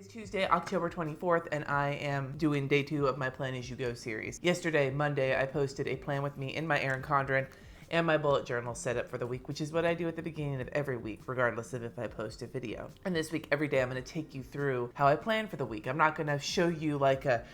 is Tuesday, October 24th, and I am doing day 2 of my Plan As You Go series. Yesterday, Monday, I posted a plan with me in my Erin Condren and my bullet journal set up for the week, which is what I do at the beginning of every week, regardless of if I post a video. And this week, every day, I'm going to take you through how I plan for the week. I'm not going to show you like a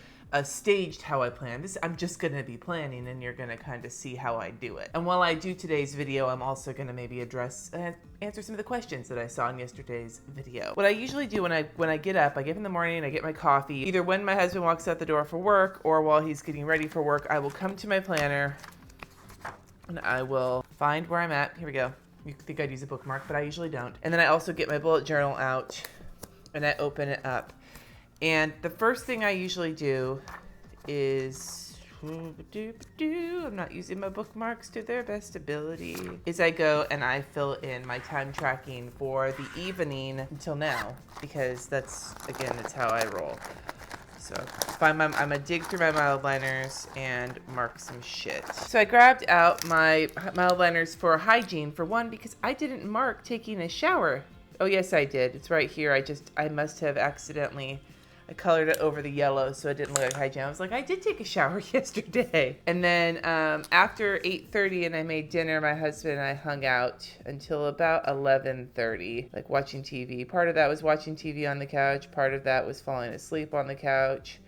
staged how I plan. I'm just going to be planning, and you're going to kind of see how I do it. And while I do today's video, I'm also going to maybe answer some of the questions that I saw in yesterday's video. What I usually do when I get up, I get up in the morning, I get my coffee. Either when my husband walks out the door for work or while he's getting ready for work, I will come to my planner and I will find where I'm at. Here we go. You think I'd use a bookmark, but I usually don't. And then I also get my bullet journal out and I open it up. And the first thing I usually do is, I'm not using my bookmarks to their best ability, is I go and I fill in my time tracking for the evening until now, because that's how I roll. So I'm gonna dig through my mild liners and mark some shit. So I grabbed out my mild liners for hygiene, for one, because I didn't mark taking a shower. Oh yes, I did. It's right here. I must have accidentally, I colored it over the yellow so it didn't look like hygiene. I was like, I did take a shower yesterday. And then after 8:30 and I made dinner, my husband and I hung out until about 11:30, like watching TV. Part of that was watching TV on the couch. Part of that was falling asleep on the couch,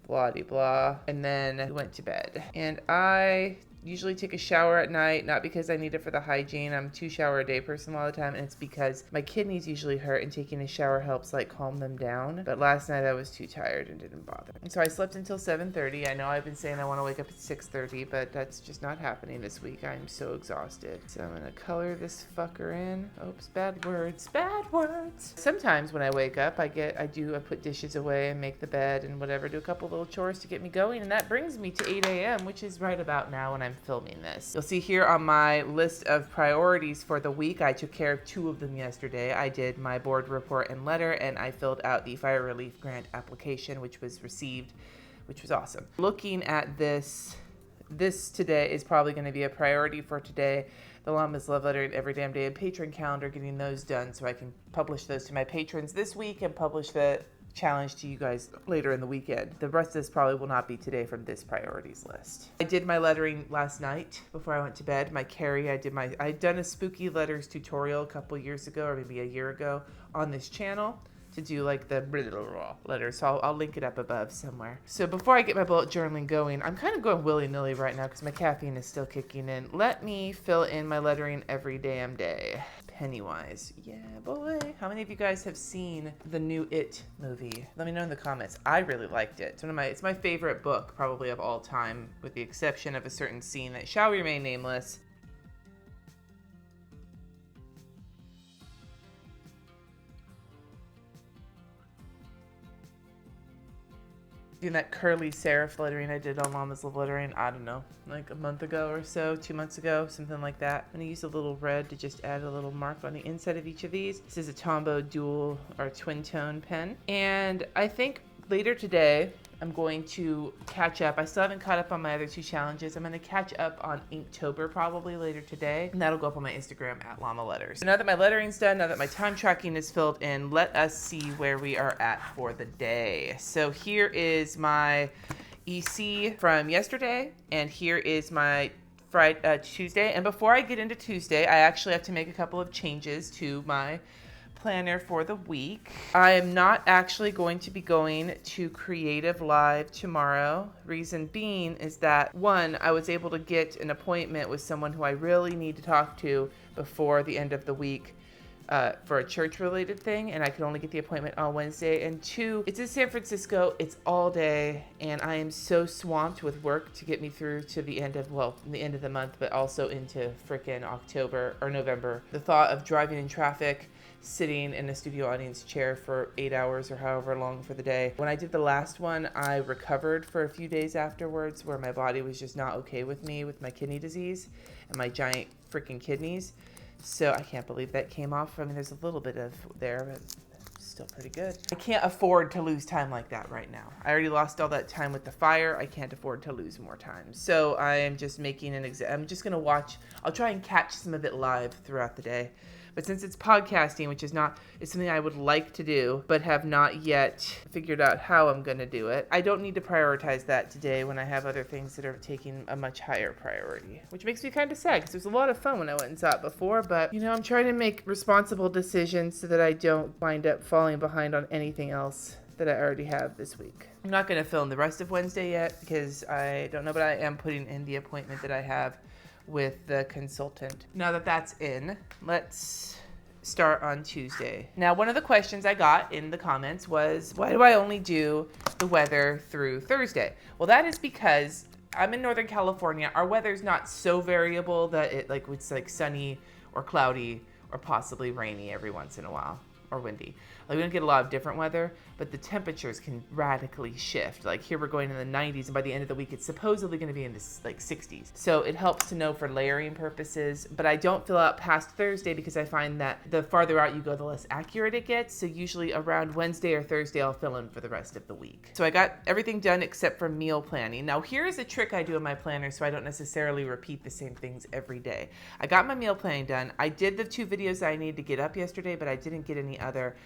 blah de blah. And then we went to bed. And I usually take a shower at night, not because I need it for the hygiene. I'm a 2-shower-a-day person all the time, and it's because my kidneys usually hurt and taking a shower helps like calm them down. But last night I was too tired and didn't bother. And so I slept until 7:30. I know I've been saying I want to wake up at 6:30, but that's just not happening this week. I'm so exhausted. So I'm gonna color this fucker in. Oops, bad words, bad words. Sometimes when I wake up, I put dishes away and make the bed and whatever, do a couple little chores to get me going, and that brings me to 8 a.m., which is right about now when I'm filming this. You'll see here on my list of priorities for the week, I took care of 2 of them yesterday. I did my board report and letter, and I filled out the fire relief grant application, which was received, which was awesome. Looking at this today is probably going to be a priority for today. The Llama's Love Letter and Every Damn Day and patron calendar, getting those done so I can publish those to my patrons this week and publish the challenge to you guys later in the weekend. The rest of this probably will not be today from this priorities list. I did my lettering last night before I went to bed. My Carrie, I'd done a spooky letters tutorial a couple years ago, or maybe a year ago, on this channel to do like the letters. So I'll link it up above somewhere. So before I get my bullet journaling going, I'm kind of going willy-nilly right now because my caffeine is still kicking in. Let me fill in my lettering every damn day. Pennywise. Yeah, boy. How many of you guys have seen the new It movie? Let me know in the comments. I really liked it. It's my favorite book probably of all time, with the exception of a certain scene that shall remain nameless. Doing that curly serif lettering I did on Llama's Love Lettering, I don't know, like a month ago or so, 2 months ago, something like that. I'm gonna use a little red to just add a little mark on the inside of each of these. This is a Tombow dual or twin tone pen. And I think later today, I'm going to catch up. I still haven't caught up on my other 2 challenges. I'm going to catch up on Inktober probably later today, and that'll go up on my Instagram at Llama Letters. So now that my lettering's done, now that my time tracking is filled in, let us see where we are at for the day. So here is my EC from yesterday, and here is my Tuesday. And before I get into Tuesday, I actually have to make a couple of changes to my planner for the week. I am not actually going to be going to Creative Live tomorrow. Reason being is that, one, I was able to get an appointment with someone who I really need to talk to before the end of the week for a church-related thing, and I could only get the appointment on Wednesday. And 2, it's in San Francisco, it's all day, and I am so swamped with work to get me through to the end of the month, but also into frickin' October or November. The thought of driving in traffic, sitting in a studio audience chair for 8 hours or however long for the day. When I did the last one, I recovered for a few days afterwards, where my body was just not okay with me with my kidney disease and my giant freaking kidneys. So I can't believe that came off. I mean, there's a little bit of there, but still pretty good. I can't afford to lose time like that right now. I already lost all that time with the fire. I can't afford to lose more time. So I am just making I'm just going to watch. I'll try and catch some of it live throughout the day. But since it's podcasting, which is not, it's something I would like to do, but have not yet figured out how I'm going to do it, I don't need to prioritize that today when I have other things that are taking a much higher priority, which makes me kind of sad because it was a lot of fun when I went and saw it before. But, I'm trying to make responsible decisions so that I don't wind up falling behind on anything else that I already have this week. I'm not going to film the rest of Wednesday yet because I don't know, but I am putting in the appointment that I have with the consultant. Now that that's in, let's start on Tuesday. Now, one of the questions I got in the comments was, why do I only do the weather through Thursday? Well, that is because I'm in Northern California. Our weather's not so variable that it's like sunny or cloudy or possibly rainy every once in a while, or windy. We don't get a lot of different weather, but the temperatures can radically shift. Like here we're going in the 90s, and by the end of the week, it's supposedly going to be in the 60s. So it helps to know for layering purposes, but I don't fill out past Thursday because I find that the farther out you go, the less accurate it gets. So usually around Wednesday or Thursday, I'll fill in for the rest of the week. So I got everything done except for meal planning. Now here's a trick I do in my planner so I don't necessarily repeat the same things every day. I got my meal planning done. I did the 2 videos I needed to get up yesterday, but I didn't get any other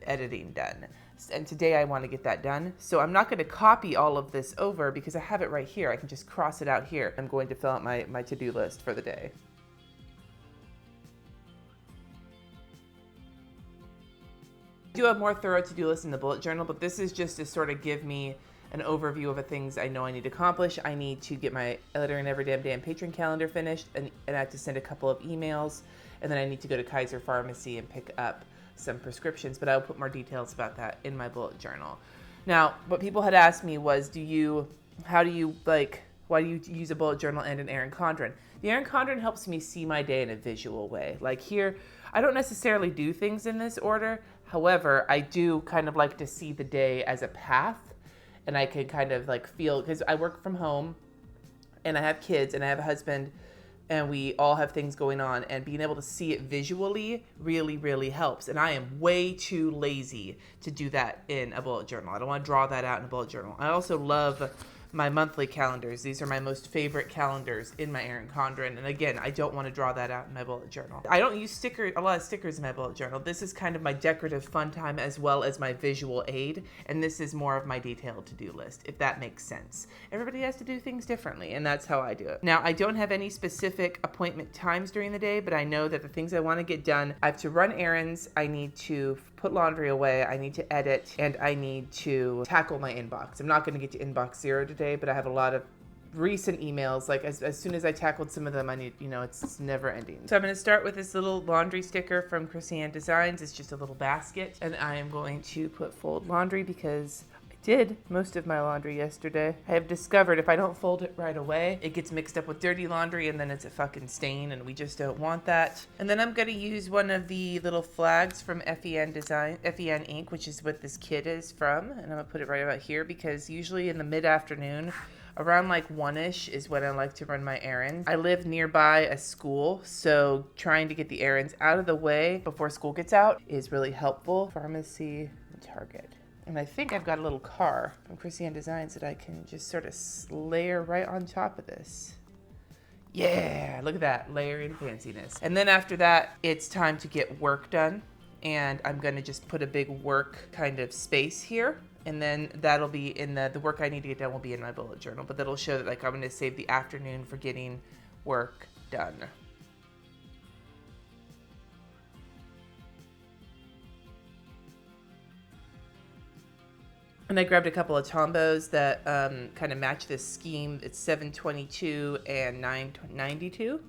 editing done, and today I want to get that done. So I'm not going to copy all of this over because I have it right here. I can just cross it out here. I'm going to fill out my to-do list for the day. I do have more thorough to-do lists in the bullet journal, but this is just to sort of give me an overview of the things I know I need to accomplish. I need to get my Letter in Every Damn Day and Patreon calendar finished, and I have to send a couple of emails, and then I need to go to Kaiser Pharmacy and pick up some prescriptions, but I'll put more details about that in my bullet journal. Now, what people had asked me was, why do you use a bullet journal and an Erin Condren? The Erin Condren helps me see my day in a visual way. Like here, I don't necessarily do things in this order. However, I do kind of like to see the day as a path, and I can kind of like feel, because I work from home and I have kids and I have a husband, and we all have things going on, and being able to see it visually really, really helps. And I am way too lazy to do that in a bullet journal. I don't want to draw that out in a bullet journal. I also love my monthly calendars. These are my most favorite calendars in my Erin Condren. And again, I don't want to draw that out in my bullet journal. I don't use a lot of stickers in my bullet journal. This is kind of my decorative fun time as well as my visual aid. And this is more of my detailed to-do list, if that makes sense. Everybody has to do things differently, and that's how I do it. Now, I don't have any specific appointment times during the day, but I know that the things I want to get done, I have to run errands, I need to put laundry away, I need to edit, and I need to tackle my inbox. I'm not going to get to inbox 0 today, but I have a lot of recent emails. Like as soon as I tackled some of them, I need, it's never ending. So I'm going to start with this little laundry sticker from Chrisanne Designs. It's just a little basket, and I am going to put fold laundry because did most of my laundry yesterday. I have discovered if I don't fold it right away, it gets mixed up with dirty laundry and then it's a fucking stain, and we just don't want that. And then I'm going to use one of the little flags from FEN Ink, which is what this kit is from. And I'm going to put it right about here because usually in the mid-afternoon, around like 1-ish is when I like to run my errands. I live nearby a school, so trying to get the errands out of the way before school gets out is really helpful. Pharmacy and Target. And I think I've got a little car from Chrisanne Designs that I can just sort of layer right on top of this. Yeah, look at that, layering fanciness. And then after that, it's time to get work done. And I'm gonna just put a big work kind of space here. And then that'll be in the work I need to get done will be in my bullet journal. But that'll show that like I'm gonna save the afternoon for getting work done. And I grabbed a couple of Tombos that kind of match this scheme. It's 722 and 992.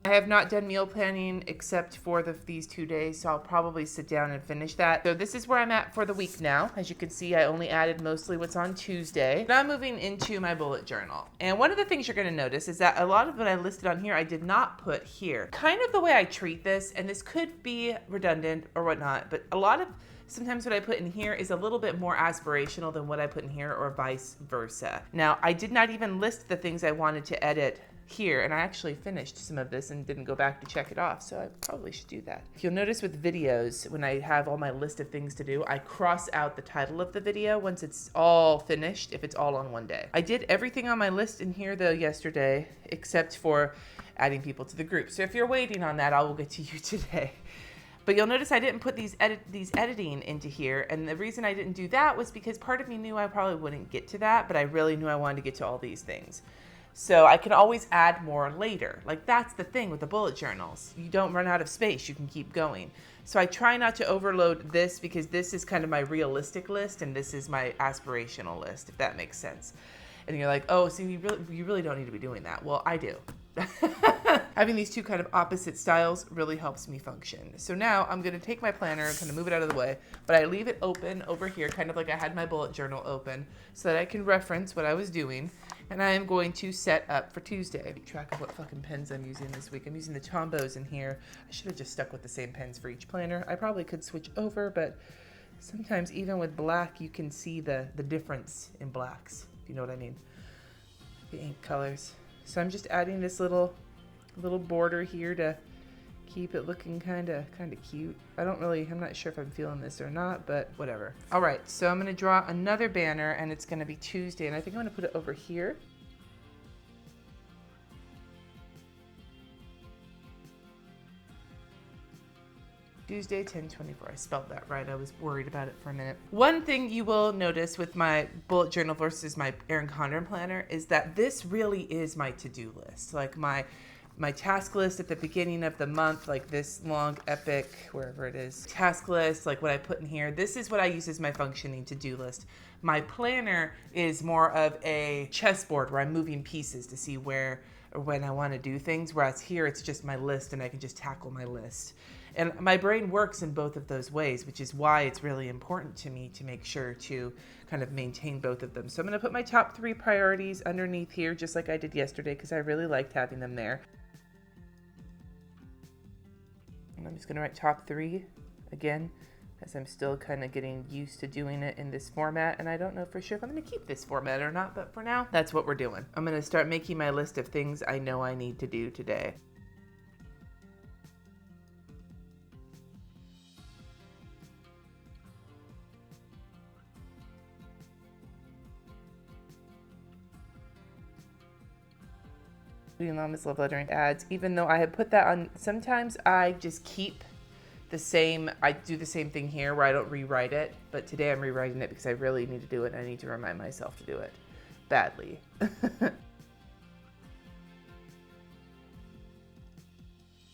I have not done meal planning except for these 2 days, so I'll probably sit down and finish that. So this is where I'm at for the week now. As you can see, I only added mostly what's on Tuesday. Now I'm moving into my bullet journal. And one of the things you're gonna notice is that a lot of what I listed on here, I did not put here. Kind of the way I treat this, and this could be redundant or whatnot, but sometimes what I put in here is a little bit more aspirational than what I put in here, or vice versa. Now, I did not even list the things I wanted to edit here, and I actually finished some of this and didn't go back to check it off, so I probably should do that. If you'll notice with videos, when I have all my list of things to do, I cross out the title of the video once it's all finished, if it's all on one day. I did everything on my list in here though yesterday, except for adding people to the group. So if you're waiting on that, I will get to you today. But you'll notice I didn't put these editing into here, and the reason I didn't do that was because part of me knew I probably wouldn't get to that, but I really knew I wanted to get to all these things. So I can always add more later. Like, that's the thing with the bullet journals. You don't run out of space, you can keep going. So I try not to overload this because this is kind of my realistic list and this is my aspirational list, if that makes sense. And you're like, oh, so you really don't need to be doing that. Well, I do. Having these two kind of opposite styles really helps me function. So now I'm going to take my planner and kind of move it out of the way, but I leave it open over here, kind of like I had my bullet journal open, so that I can reference what I was doing. And I am going to set up for Tuesday. Keep track of what fucking pens I'm using this week. I'm using the Tombos in here. I should have just stuck with the same pens for each planner. I probably could switch over, but sometimes even with black, you can see the difference in blacks, if you know what I mean. The ink colors. So I'm just adding this little border here to keep it looking kind of cute. I'm not sure if I'm feeling this or not, but whatever. All right, so I'm gonna draw another banner and it's gonna be Tuesday, and I think I'm gonna put it over here. Tuesday, 10/24. I spelled that right. I was worried about it for a minute. One thing you will notice with my bullet journal versus my Erin Condren planner is that this really is my to-do list. Like my task list at the beginning of the month, like this long epic, wherever it is, task list, like what I put in here. This is what I use as my functioning to-do list. My planner is more of a chessboard where I'm moving pieces to see where or when I want to do things, whereas here it's just my list and I can just tackle my list. And my brain works in both of those ways, which is why it's really important to me to make sure to kind of maintain both of them. So I'm going to put my top 3 priorities underneath here, just like I did yesterday, because I really liked having them there. And I'm just going to write top 3 again, as I'm still kind of getting used to doing it in this format. And I don't know for sure if I'm going to keep this format or not, but for now, that's what we're doing. I'm going to start making my list of things I know I need to do today. Llama's love lettering ads, even though I had put that on, sometimes I just keep the same, I do the same thing here where I don't rewrite it, but today I'm rewriting it because I really need to do it and I need to remind myself to do it badly.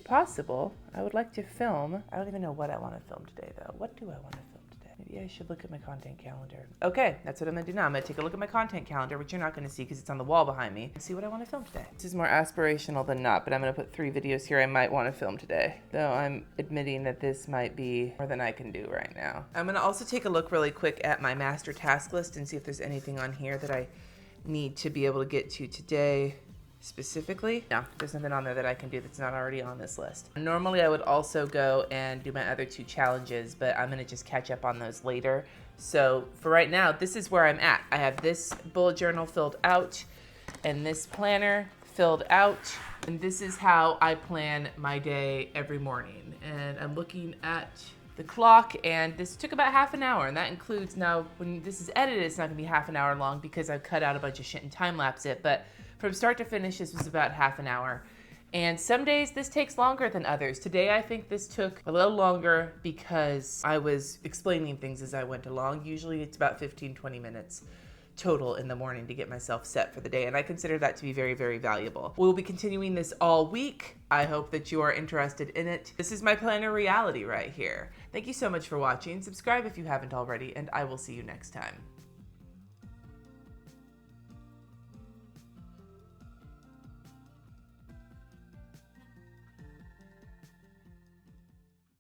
Possible, I would like to film. I don't even know what I want to film today though. What do I want to film today? Maybe I should look at my content calendar. Okay, that's what I'm gonna do now. I'm gonna take a look at my content calendar, which you're not gonna see because it's on the wall behind me, and see what I want to film today. This is more aspirational than not, but I'm gonna put 3 videos here I might want to film today. Though I'm admitting that this might be more than I can do right now. I'm gonna also take a look really quick at my master task list and see if there's anything on here that I need to be able to get to today. Specifically, no, there's nothing on there that I can do that's not already on this list. Normally I would also go and do my other 2 challenges, but I'm gonna just catch up on those later. So for right now, this is where I'm at. I have this bullet journal filled out and this planner filled out, and this is how I plan my day every morning. And I'm looking at the clock, and this took about half an hour, and that includes, now when this is edited, it's not gonna be half an hour long because I've cut out a bunch of shit and time-lapse it, but from start to finish, this was about half an hour. And some days this takes longer than others. Today, I think this took a little longer because I was explaining things as I went along. Usually it's about 15-20 minutes total in the morning to get myself set for the day. And I consider that to be very, very valuable. We'll be continuing this all week. I hope that you are interested in it. This is my planner reality right here. Thank you so much for watching. Subscribe if you haven't already, and I will see you next time.